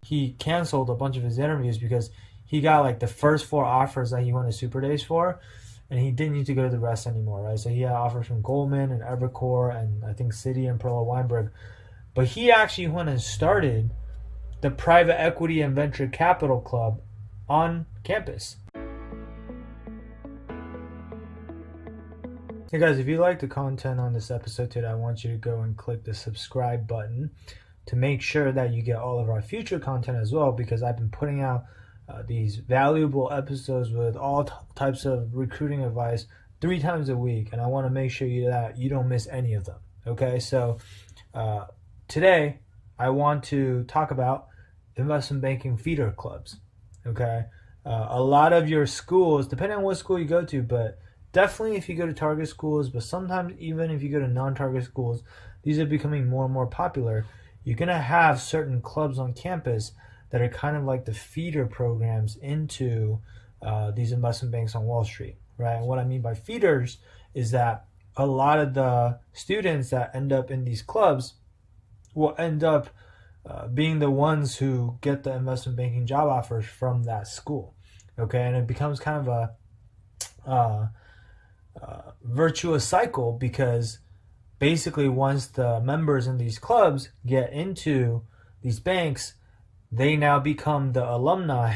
he canceled a bunch of his interviews because he got like the first 4 offers that he went to Super Days for, and he didn't need to go to the rest anymore, right? So he had offers from Goldman and Evercore and I think Citi and Perla Weinberg. But he actually went and started the private equity and venture capital club on campus. Hey guys, if you like the content on this episode today, I want you to go and click the subscribe button to make sure that you get all of our future content as well, because I've been putting out these valuable episodes with all types of recruiting advice 3 times a week, and I want to make sure that you don't miss any of them. Okay, so today I want to talk about investment banking feeder clubs. Okay, a lot of your schools, depending on what school you go to, but definitely if you go to target schools, but sometimes even if you go to non-target schools, these are becoming more and more popular. You're going to have certain clubs on campus that are kind of like the feeder programs into these investment banks on Wall Street, right? And what I mean by feeders is that a lot of the students that end up in these clubs will end up being the ones who get the investment banking job offers from that school, okay? And it becomes kind of a virtuous cycle, because basically once the members in these clubs get into these banks, they now become the alumni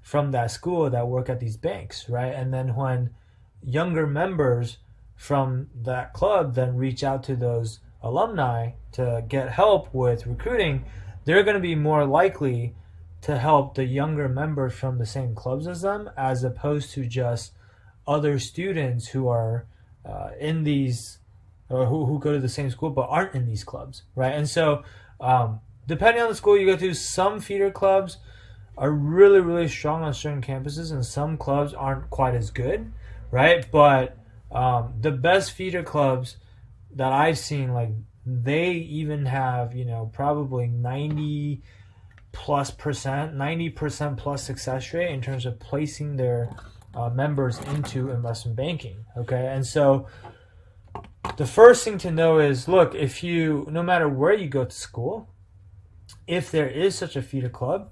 from that school that work at these banks, right? And then when younger members from that club then reach out to those alumni to get help with recruiting, they're going to be more likely to help the younger members from the same clubs as them, as opposed to just other students who are in these, or who go to the same school but aren't in these clubs, right? And so depending on the school you go to, some feeder clubs are really, really strong on certain campuses, and some clubs aren't quite as good, right? But the best feeder clubs that I've seen, like, they even have, probably 90% plus success rate in terms of placing their members into investment banking, okay? And so the first thing to know is, look, no matter where you go to school, if there is such a feeder club,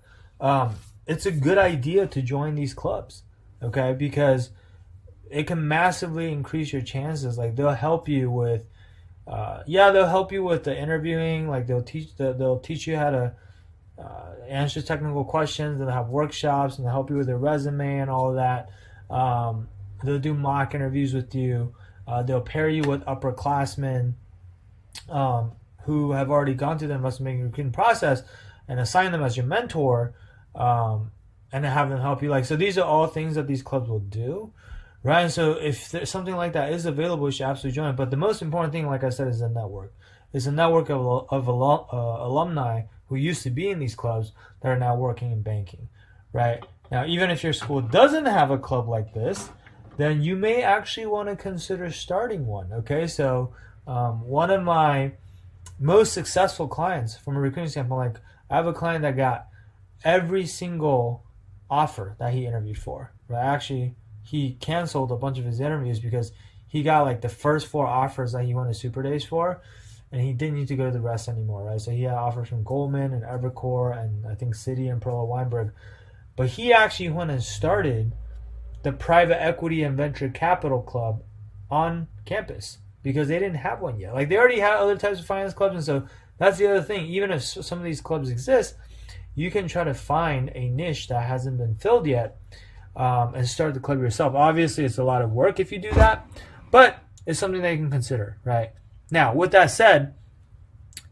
it's a good idea to join these clubs, okay? Because it can massively increase your chances. Like, they'll help you with, they'll help you with the interviewing. Like, they'll teach you how to answer technical questions, and they'll have workshops, and they'll help you with your resume and all of that. They'll do mock interviews with you. They'll pair you with upperclassmen who have already gone through the investment banking recruiting process, and assign them as your mentor, and have them help you. Like, so these are all things that these clubs will do, right? And so if there's something like that is available, you should absolutely join it. But the most important thing, like I said, is a network. It's a network of alumni who used to be in these clubs that are now working in banking, right? Now, even if your school doesn't have a club like this, then you may actually want to consider starting one, okay? So one of my most successful clients from a recruiting standpoint, like, I have a client that got every single offer that he interviewed for, right? Actually, he canceled a bunch of his interviews because he got like the first 4 offers that he went to Super Days for, and he didn't need to go to the rest anymore, right? So he had offers from Goldman and Evercore and I think Citi and Perla Weinberg. But he actually went and started the private equity and venture capital club on campus because they didn't have one yet. Like, they already had other types of finance clubs, and so that's the other thing. Even if some of these clubs exist, you can try to find a niche that hasn't been filled yet, and start the club yourself. Obviously, it's a lot of work if you do that, but it's something that you can consider, right? Now, with that said,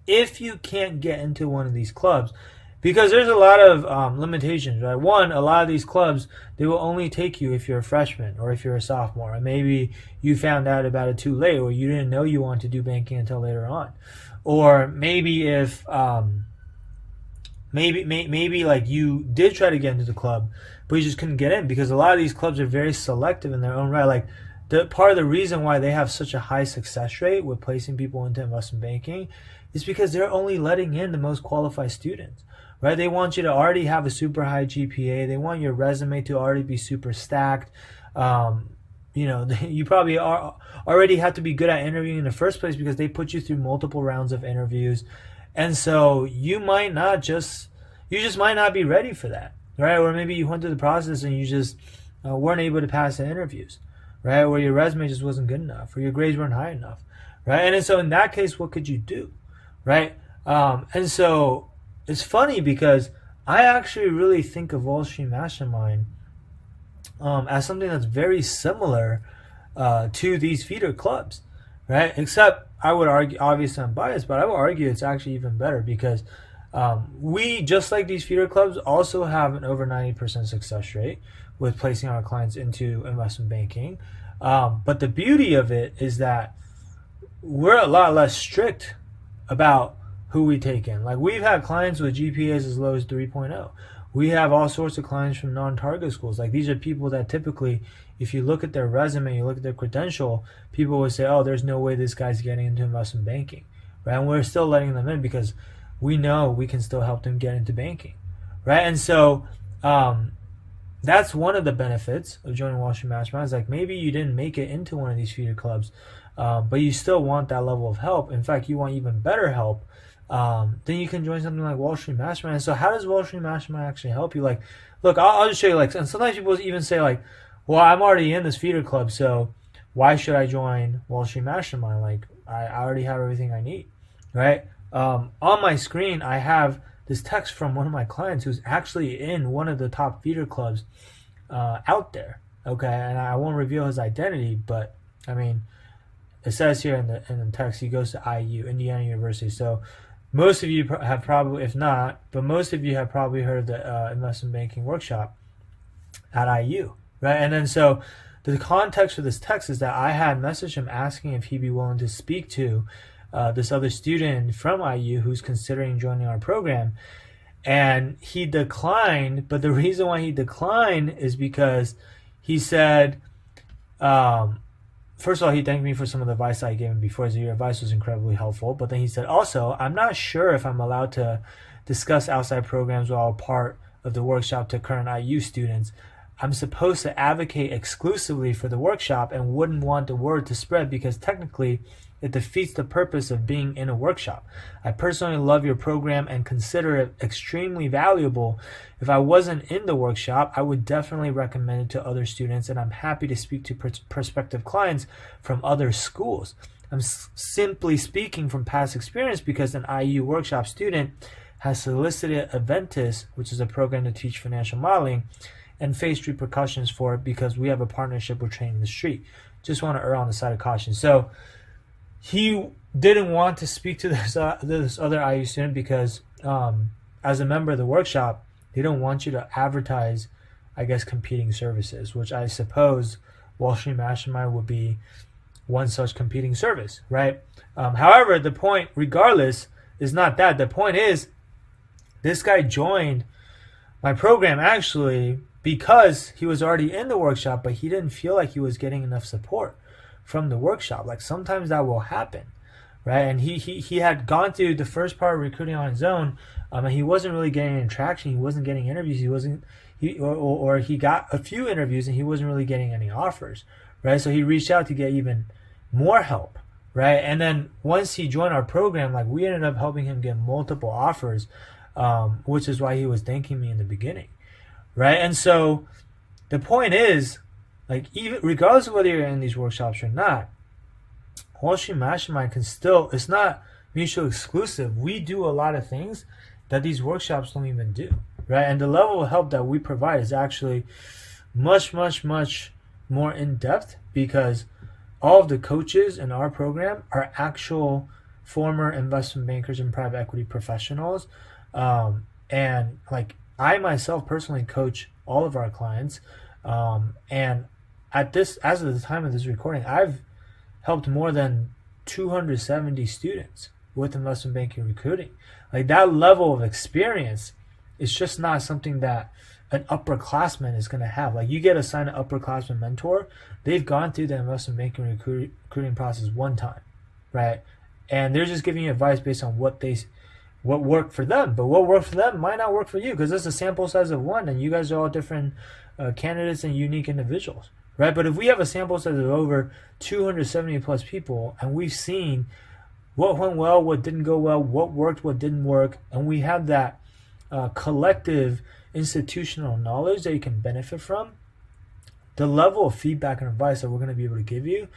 if you can't get into one of these clubs, because there's a lot of limitations, right? One, a lot of these clubs, they will only take you if you're a freshman or if you're a sophomore. And maybe you found out about it too late, or you didn't know you wanted to do banking until later on. Or maybe if maybe like you did try to get into the club, but you just couldn't get in, because a lot of these clubs are very selective in their own right. Like, part of the reason why they have such a high success rate with placing people into investment banking is because they're only letting in the most qualified students. Right? They want you to already have a super high GPA. They want your resume to already be super stacked. You probably already have to be good at interviewing in the first place because they put you through multiple rounds of interviews. And so you might not just, You just might not be ready for that, right? Or maybe you went through the process and you just weren't able to pass the interviews, right? Or your resume just wasn't good enough, or your grades weren't high enough, right? And so in that case, what could you do, right? And so it's funny because I actually really think of Wall Street Mastermind as something that's very similar to these feeder clubs, right? Except I would argue, obviously I'm biased, but I would argue it's actually even better because we, just like these feeder clubs, also have an over 90% success rate with placing our clients into investment banking. But the beauty of it is that we're a lot less strict about who we take in. Like, we've had clients with GPAs as low as 3.0. We have all sorts of clients from non-target schools. Like, these are people that typically, if you look at their resume, you look at their credential, people would say, oh, there's no way this guy's getting into investment banking, right? And we're still letting them in because we know we can still help them get into banking, right? And so that's one of the benefits of joining Wall Street Mastermind. Is like, maybe you didn't make it into one of these feeder clubs, but you still want that level of help. In fact, you want even better help. Then you can join something like Wall Street Mastermind. And so how does Wall Street Mastermind actually help you? Like, look, I'll just show you. Like, and sometimes people even say like, well, I'm already in this feeder club, so why should I join Wall Street Mastermind? Like, I already have everything I need, right? On my screen, I have this text from one of my clients who's actually in one of the top feeder clubs out there, okay? And I won't reveal his identity, but I mean, it says here in the text he goes to IU, Indiana University. So most of you have probably, if not, but most of you have probably heard of the investment banking workshop at IU, right? And then so the context for this text is that I had messaged him asking if he'd be willing to speak to this other student from IU who's considering joining our program. And he declined, but the reason why he declined is because he said, first of all, he thanked me for some of the advice I gave him before. So your advice was incredibly helpful. But then he said, also, I'm not sure if I'm allowed to discuss outside programs while part of the workshop to current IU students. I'm supposed to advocate exclusively for the workshop and wouldn't want the word to spread because technically it defeats the purpose of being in a workshop. I personally love your program and consider it extremely valuable. If I wasn't in the workshop, I would definitely recommend it to other students, and I'm happy to speak to prospective clients from other schools. I'm simply speaking from past experience because an IU workshop student has solicited Aventus, which is a program to teach financial modeling, and faced repercussions for it because we have a partnership with Training the Street. Just want to err on the side of caution. So he didn't want to speak to this other IU student because as a member of the workshop, they don't want you to advertise, I guess, competing services, which I suppose Wall Street Mastermind would be one such competing service, right? However, the point, regardless, is not that. The point is, this guy joined my program actually because he was already in the workshop, but he didn't feel like he was getting enough support from the workshop. Like, sometimes that will happen, right? And he had gone through the first part of recruiting on his own, and he wasn't really getting any traction. He wasn't getting interviews. He got a few interviews and he wasn't really getting any offers, right? So he reached out to get even more help, right? And then once he joined our program, like, we ended up helping him get multiple offers, which is why he was thanking me in the beginning, right? And so the point is, like, even regardless of whether you're in these workshops or not, Wall Street Mastermind can still, it's not mutually exclusive. We do a lot of things that these workshops don't even do, right? And the level of help that we provide is actually much, much, much more in-depth because all of the coaches in our program are actual former investment bankers and private equity professionals. And like, I myself personally coach all of our clients. And as of the time of this recording, I've helped more than 270 students with investment banking recruiting. Like, that level of experience is just not something that an upperclassman is going to have. Like, you get assigned an upperclassman mentor, they've gone through the investment banking recruiting process one time, right? And they're just giving you advice based on what worked for them. But what worked for them might not work for you because it's a sample size of one, and you guys are all different candidates and unique individuals, right? But if we have a sample size of over 270 plus people, and we've seen what went well, what didn't go well, what worked, what didn't work, and we have that collective institutional knowledge that you can benefit from, the level of feedback and advice that we're going to be able to give you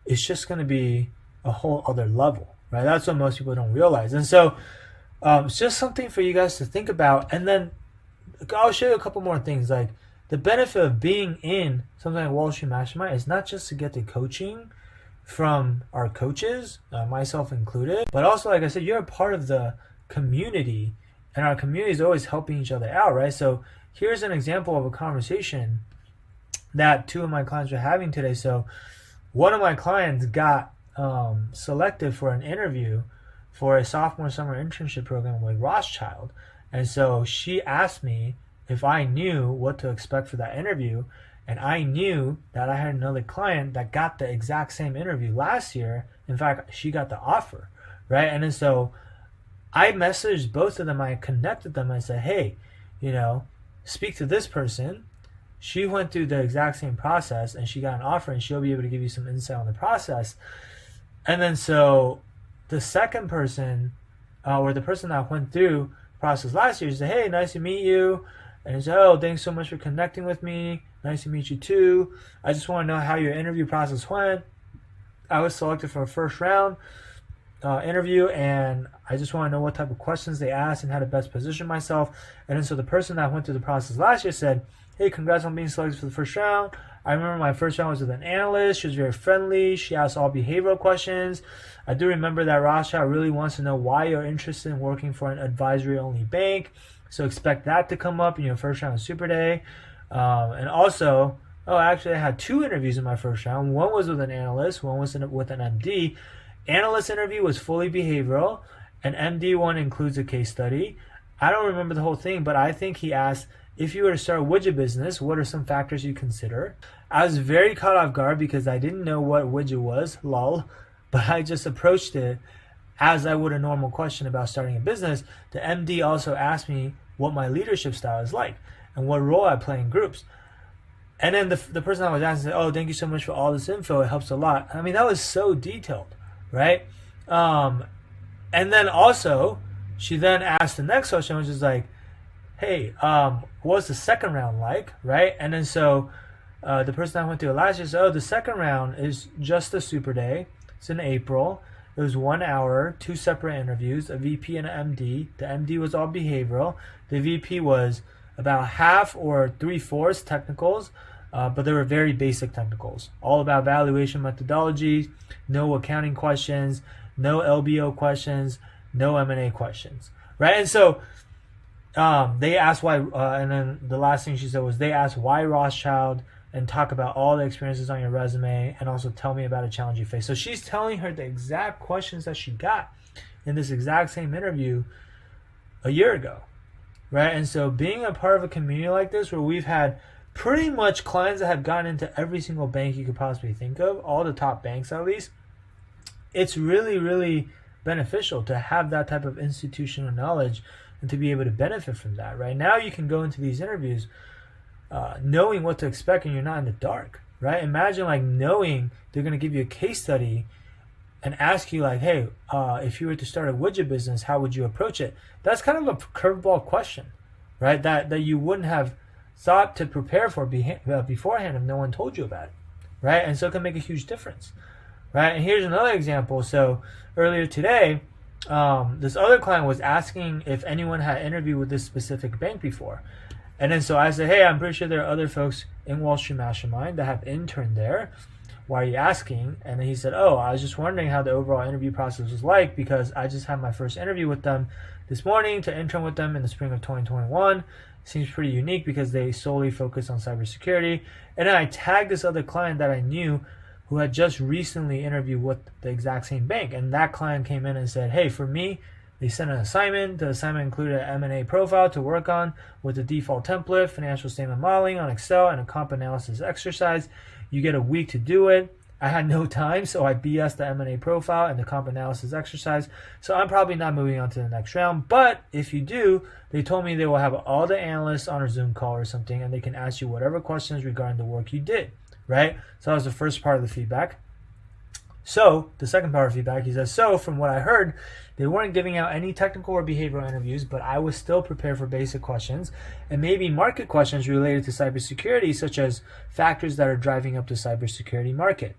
is just going to be a whole other level, right? That's what most people don't realize. And so it's just something for you guys to think about. And then I'll show you a couple more things. Like, the benefit of being in something like Wall Street Mastermind is not just to get the coaching from our coaches, myself included, but also, like I said, you're a part of the community, and our community is always helping each other out, right? So here's an example of a conversation that two of my clients were having today. So one of my clients got selected for an interview for a sophomore summer internship program with Rothschild. And so she asked me if I knew what to expect for that interview. And I knew that I had another client that got the exact same interview last year. In fact, she got the offer, right? And then so I messaged both of them. I connected them. I said, hey, speak to this person. She went through the exact same process and she got an offer, and she'll be able to give you some insight on the process. And then so the second person, or the person that went through the process last year, said, hey, nice to meet you. And he said, oh, thanks so much for connecting with me. Nice to meet you too. I just want to know how your interview process went. I was selected for a first round interview, and I just want to know what type of questions they asked and how to best position myself. And then so the person that went through the process last year said, hey, congrats on being selected for the first round. I remember my first round was with an analyst. She was very friendly. She asked all behavioral questions. I do remember that Rothschild really wants to know why you're interested in working for an advisory-only bank. So expect that to come up in your first round of Super Day. And also, actually I had two interviews in my first round. One was with an analyst, one was with an MD. Analyst interview was fully behavioral, and MD one includes a case study. I don't remember the whole thing, but I think he asked, if you were to start a widget business, what are some factors you consider? I was very caught off guard because I didn't know what widget was, lol, but I just approached it as I would a normal question about starting a business. The MD also asked me what my leadership style is like and what role I play in groups. And then the person I was asking said, oh, thank you so much for all this info. It helps a lot. I mean, that was so detailed, right? And then also, she then asked the next question, which is like, hey, what's the second round like, right? And then so the person I went through last year said, oh, the second round is just a Super Day. It's in April. It was 1 hour, 2 separate interviews, a VP and an MD. The MD was all behavioral. The VP was about half or 3/4 technicals, but they were very basic technicals, all about valuation methodology, no accounting questions, no LBO questions, no M&A questions, right? And so they asked why, and then the last thing she said was they asked why Rothschild and talk about all the experiences on your resume and also tell me about a challenge you face. So she's telling her the exact questions that she got in this exact same interview a year ago, right? And so being a part of a community like this where we've had pretty much clients that have gotten into every single bank you could possibly think of, all the top banks at least, it's really, really beneficial to have that type of institutional knowledge and to be able to benefit from that, right? Now you can go into these interviews knowing what to expect and you're not in the dark, right? Imagine like knowing they're going to give you a case study and ask you like, hey, if you were to start a widget business, how would you approach it? That's kind of a curveball question, right? That you wouldn't have thought to prepare for beforehand if no one told you about it, right? And so it can make a huge difference, right? And here's another example. So earlier today, this other client was asking if anyone had interviewed with this specific bank before. And then so I said, hey, I'm pretty sure there are other folks in Wall Street Mastermind that have interned there. Why are you asking? And then he said, oh, I was just wondering how the overall interview process was like because I just had my first interview with them this morning to intern with them in the spring of 2021. Seems pretty unique because they solely focus on cybersecurity. And then I tagged this other client that I knew who had just recently interviewed with the exact same bank. And that client came in and said, hey, for me, they sent an assignment. The assignment included an M&A profile to work on with the default template, financial statement modeling on Excel, and a comp analysis exercise. You get a week to do it. I had no time, so I BS'd the M&A profile and the comp analysis exercise. So I'm probably not moving on to the next round. But if you do, they told me they will have all the analysts on a Zoom call or something, and they can ask you whatever questions regarding the work you did, right? So that was the first part of the feedback. So, the second part of feedback, he says, so from what I heard, they weren't giving out any technical or behavioral interviews, but I was still prepared for basic questions and maybe market questions related to cybersecurity, such as factors that are driving up the cybersecurity market.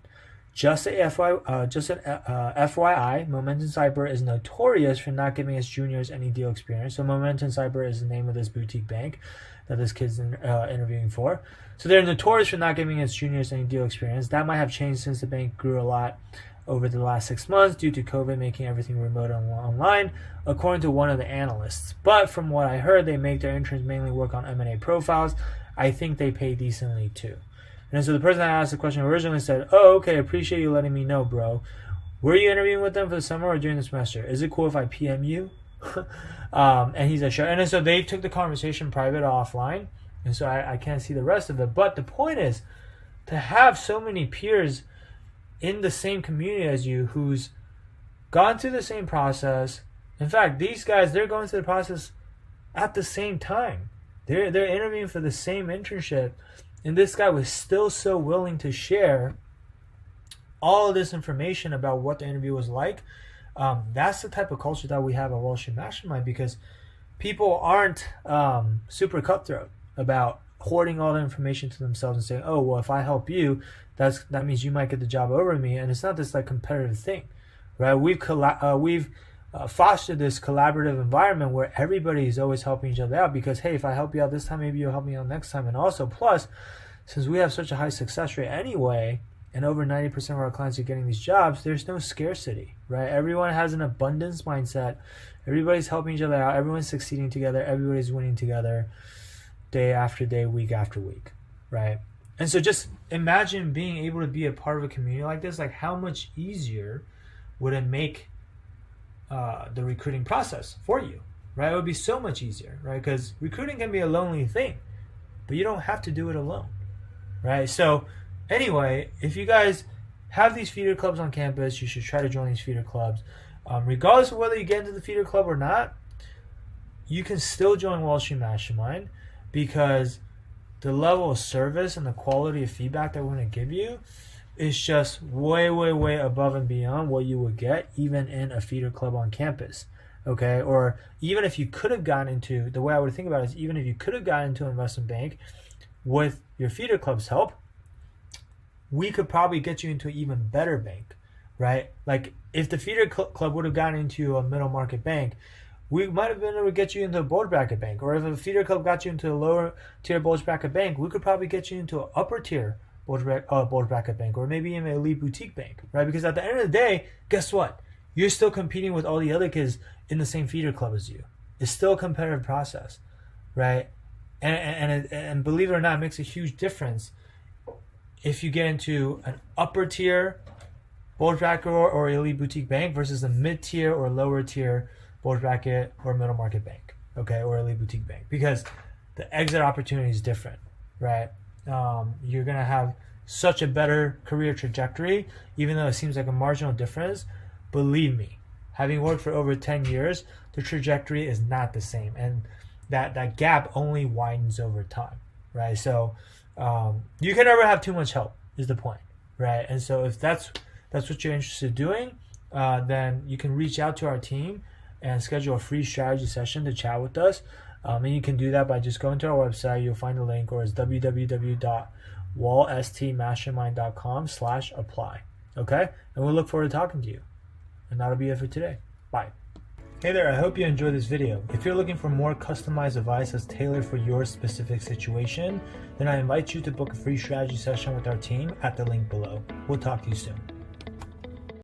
Just an FYI, Momentum Cyber is notorious for not giving its juniors any deal experience. So Momentum Cyber is the name of this boutique bank that this kid's interviewing for. So they're notorious for not giving its juniors any deal experience. That might have changed since the bank grew a lot over the last 6 months due to COVID making everything remote and online, according to one of the analysts. But from what I heard, they make their interns mainly work on M&A profiles. I think they pay decently too. And so the person that asked the question originally said, oh, okay, appreciate you letting me know, bro. Were you interviewing with them for the summer or during the semester? Is it cool if I PM you? And he said, sure. And so they took the conversation private offline. And so I can't see the rest of it. But the point is to have so many peers in the same community as you who's gone through the same process. In fact, these guys, they're going through the process at the same time. They're interviewing for the same internship. And this guy was still so willing to share all of this information about what the interview was like. That's the type of culture that we have at Wall Street Mastermind, because people aren't super cutthroat about hoarding all the information to themselves and saying, oh, well, if I help you, that means you might get the job over me. And it's not this like competitive thing, right? We've fostered this collaborative environment where everybody is always helping each other out, because, hey, if I help you out this time, maybe you'll help me out next time. And also, plus, since we have such a high success rate anyway, and over 90% of our clients are getting these jobs, there's no scarcity, right? Everyone has an abundance mindset. Everybody's helping each other out. Everyone's succeeding together. Everybody's winning together day after day, week after week, right? And so just imagine being able to be a part of a community like this. Like, how much easier would it make the recruiting process for you, right? It would be so much easier, right? Because recruiting can be a lonely thing, but you don't have to do it alone, right? So anyway, if you guys have these feeder clubs on campus, you should try to join these feeder clubs. Regardless of whether you get into the feeder club or not, you can still join Wall Street Mastermind, because the level of service and the quality of feedback that we're going to give you is just way, way, way above and beyond what you would get even in a feeder club on campus, okay? Or even if you could have gotten into, the way I would think about it is, even if you could have gotten into an investment bank with your feeder club's help, we could probably get you into an even better bank, right? Like, if the feeder club would have gotten into a middle market bank, we might have been able to get you into a bulge bracket bank. Or if a feeder club got you into a lower tier bulge bracket bank, we could probably get you into an upper tier bulge bracket bank, or maybe even an elite boutique bank, right? Because at the end of the day, guess what? You're still competing with all the other kids in the same feeder club as you. It's still a competitive process, right? And believe it or not, it makes a huge difference if you get into an upper tier bulge bracket or elite boutique bank versus a mid tier or lower tier bulge bracket or middle market bank, okay, or elite boutique bank, because the exit opportunity is different, right? You're gonna have such a better career trajectory, even though it seems like a marginal difference. Believe me, having worked for over 10 years, the trajectory is not the same, and that gap only widens over time, right? So you can never have too much help, is the point, right? And so if that's what you're interested in doing, then you can reach out to our team and schedule a free strategy session to chat with us. And you can do that by just going to our website. You'll find the link, or it's www.wallstmastermind.com/apply. Okay? And we'll look forward to talking to you. And that'll be it for today. Bye. Hey there, I hope you enjoyed this video. If you're looking for more customized advice that's tailored for your specific situation, then I invite you to book a free strategy session with our team at the link below. We'll talk to you soon.